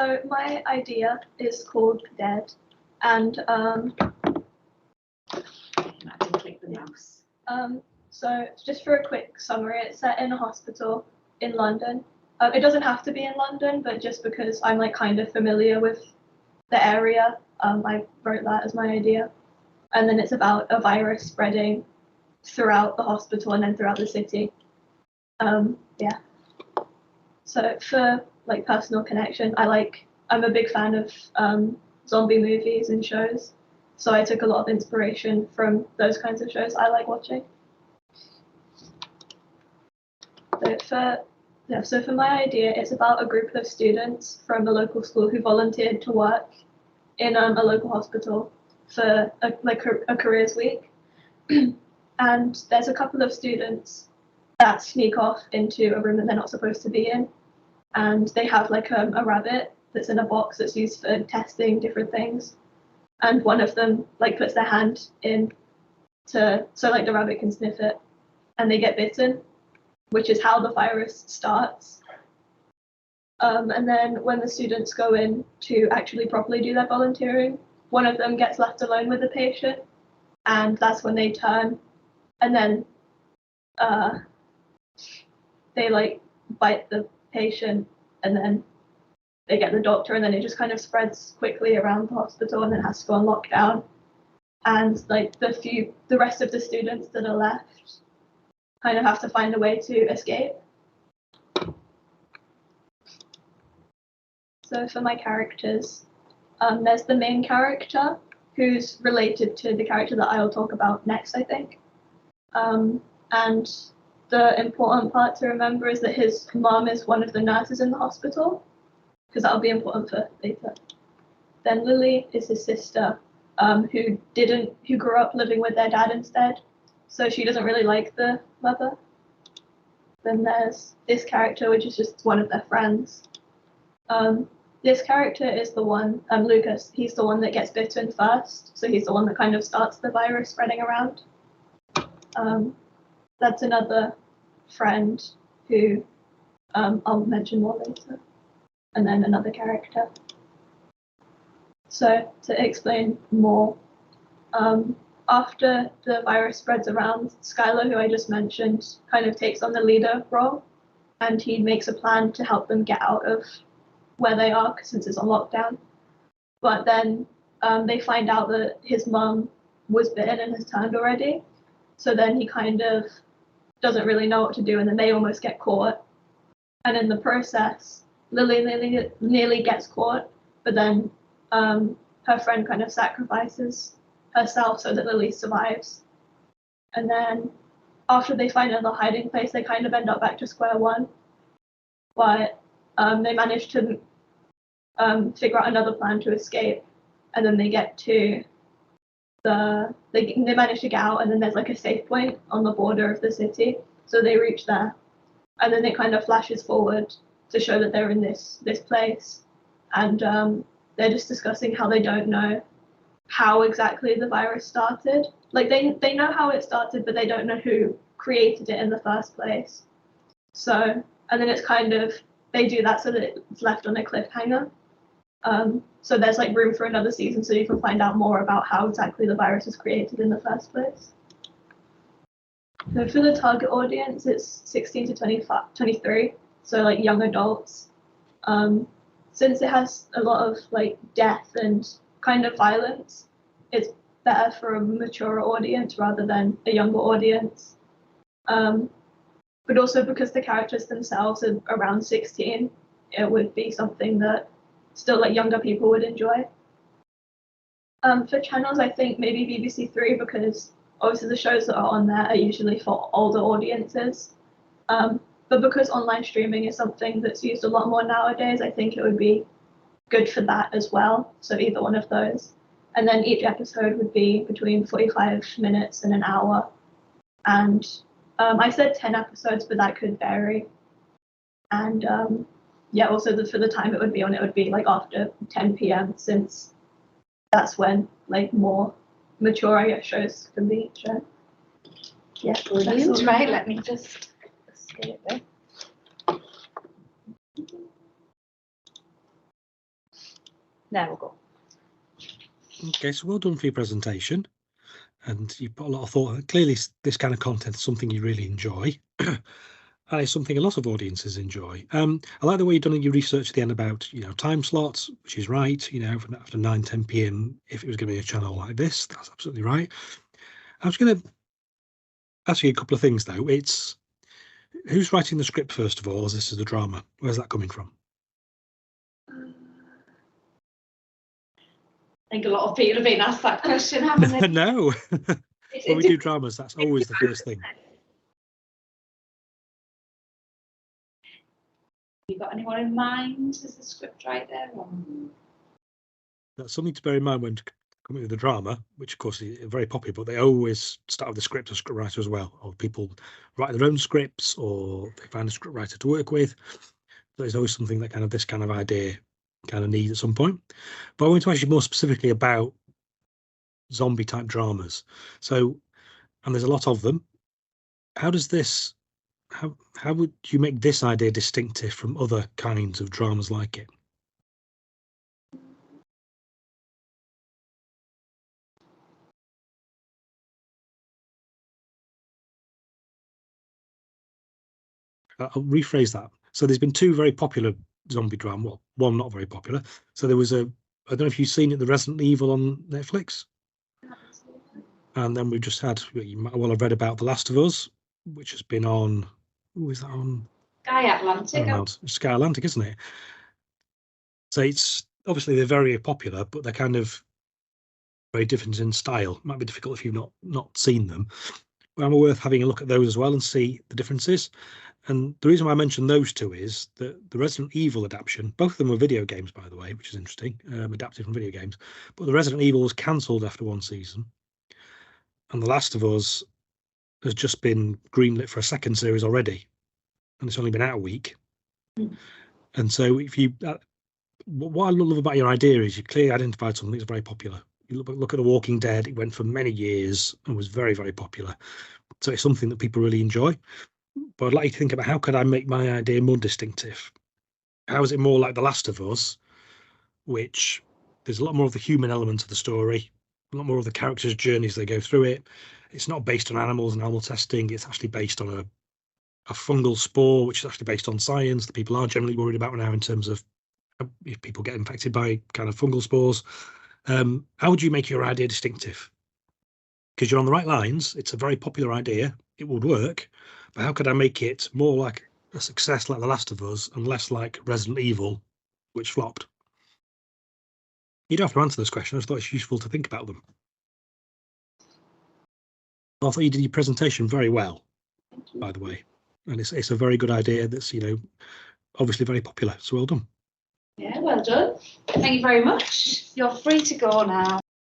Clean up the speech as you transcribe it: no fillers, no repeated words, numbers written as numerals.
So my idea is called Dead, and click the mouse. So just for a quick summary, it's set in a hospital in London. It doesn't have to be in London, but just because I'm like kind of familiar with the area, I wrote that as my idea. And then it's about a virus spreading throughout the hospital and then throughout the city. Yeah. So for like personal connection, I'm a big fan of zombie movies and shows. So I took a lot of inspiration from those kinds of shows I like watching. So for my idea, it's about a group of students from a local school who volunteered to work in a local hospital for a careers week. And there's a couple of students that sneak off into a room that they're not supposed to be in. And they have like a rabbit that's in a box that's used for testing different things. And one of them like puts their hand in so like the rabbit can sniff it, and they get bitten, which is how the virus starts. And then when the students go in to actually properly do their volunteering, one of them gets left alone with the patient, and that's when they turn, and then they like bite the patient, and then they get the doctor, and then it just kind of spreads quickly around the hospital, and then has to go on lockdown. And like the rest of the students that are left kind of have to find a way to escape. So for my characters, there's the main character who's related to the character that I'll talk about next, I think. And the important part to remember is that his mom is one of the nurses in the hospital, because that'll be important for later. Then Lily is his sister, who grew up living with their dad instead, so she doesn't really like the mother. Then there's this character, which is just one of their friends. This character is the one, Lucas, he's the one that gets bitten first, so he's the one that kind of starts the virus spreading around. That's another friend who I'll mention more later. And then another character. So to explain more, after the virus spreads around, Skylar, who I just mentioned, kind of takes on the leader role, and he makes a plan to help them get out of where they are, since it's on lockdown. But then they find out that his mum was bitten and has turned already, so then he kind of doesn't really know what to do, and then they almost get caught. And in the process, Lily nearly gets caught, but then her friend kind of sacrifices herself so that Lily survives. And then after they find another hiding place, they kind of end up back to square one. But they manage to figure out another plan to escape, and then they get to they manage to get out, and then there's like a safe point on the border of the city, so they reach there, and then it kind of flashes forward to show that they're in this place, and they're just discussing how they don't know how exactly the virus started. Like they know how it started, but they don't know who created it in the first place. So, and then it's kind of, they do that so that it's left on a cliffhanger. So there's like room for another season, so you can find out more about how exactly the virus was created in the first place. So for the target audience, it's 16 to 23, so like young adults. Since it has a lot of like death and kind of violence, it's better for a mature audience rather than a younger audience. But also because the characters themselves are around 16, it would be something that still like younger people would enjoy. For channels, I think maybe BBC Three, because obviously the shows that are on there are usually for older audiences. But because online streaming is something that's used a lot more nowadays, I think it would be good for that as well. So either one of those. And then each episode would be between 45 minutes and an hour. And I said 10 episodes, but that could vary. And yeah, also for the time it would be on, it would be like after 10 p.m. since that's when like more mature, I guess, shows can be shown. Yeah, brilliant. Right, let me just get it there. There we go. Okay, so well done for your presentation. And you put a lot of thought. Clearly, this kind of content is something you really enjoy. And it's something a lot of audiences enjoy. I like the way you've done your research at the end about, time slots, which is right. After 9, 10 p.m, if it was going to be a channel like this, that's absolutely right. I was going to ask you a couple of things, though. It's who's writing the script, first of all, as this is a drama? Where's that coming from? I think a lot of people have been asked that question, haven't they? No. When we do dramas, that's always the first thing. You got anyone in mind as the script writer? Or? That's something to bear in mind when coming with the drama, which of course is very popular, but they always start with the script or script writer as well, or people write their own scripts, or they find a script writer to work with. There's always something that this kind of idea kind of needs at some point. But I want to ask you more specifically about zombie type dramas. So, and there's a lot of them. How does this, how would you make this idea distinctive from other kinds of dramas like it? I'll rephrase that. So there's been 2 very popular zombie drama. Well, one not very popular. So there was I don't know if you've seen it, the Resident Evil on Netflix. And then we've just had, you might well have read about The Last of Us, which has been on, who is that on? Sky Atlantic. Sky Atlantic, isn't it? So it's obviously they're very popular, but they're kind of very different in style. It might be difficult if you've not seen them. But I'm worth having a look at those as well and see the differences. And the reason why I mentioned those 2 is that the Resident Evil adaptation, both of them were video games, by the way, which is interesting, adapted from video games. But the Resident Evil was cancelled after 1 season. And The Last of Us has just been greenlit for a 2nd series already. And it's only been out a week. Mm. And so if you, what I love about your idea is you clearly identified something that's very popular. You look at The Walking Dead, it went for many years and was very, very popular. So it's something that people really enjoy. But I'd like you to think about how could I make my idea more distinctive? How is it more like The Last of Us, which there's a lot more of the human element of the story, a lot more of the characters' journeys they go through it. It's not based on animals and animal testing. It's actually based on a fungal spore, which is actually based on science that people are generally worried about now in terms of if people get infected by kind of fungal spores. How would you make your idea distinctive? Because you're on the right lines. It's a very popular idea. It would work. But how could I make it more like a success like The Last of Us and less like Resident Evil, which flopped? You don't have to answer those questions. I just thought it's useful to think about them. I thought you did your presentation very well, by the way. And it's a very good idea that's, obviously very popular. So well done. Yeah, well done. Thank you very much. You're free to go now.